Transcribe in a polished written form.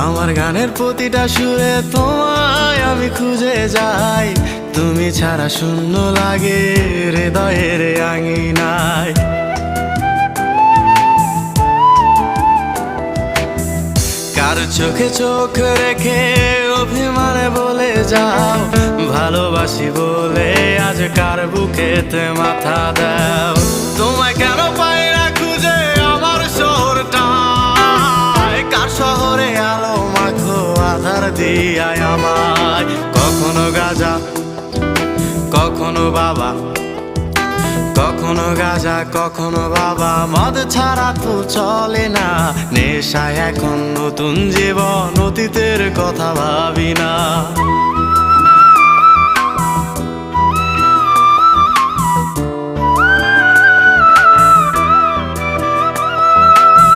আমার গানের প্রতিটা সুরে তোমায় আমি খুঁজে যাই, তুমি ছাড়া শূন্য লাগে হৃদয়ের আঙিনায়। কার চোখে চোখ রেখে অভিমানে বলে যাও ভালোবাসি বলে, আজ কার বুকেতে মাথা দাও। তোমায় কেন পাই না খুঁজে আমার শহরটা, কার শহরে আলো মাখো আধার দিয়ায় আমায়। কখনো গাজা কখনো বাবা, কখনো গাজা কখনো বাবা, মদ ছাড়া তো চলে না। নেশায় এখন নতুন জীবন, অতীতের কথা ভাবি না।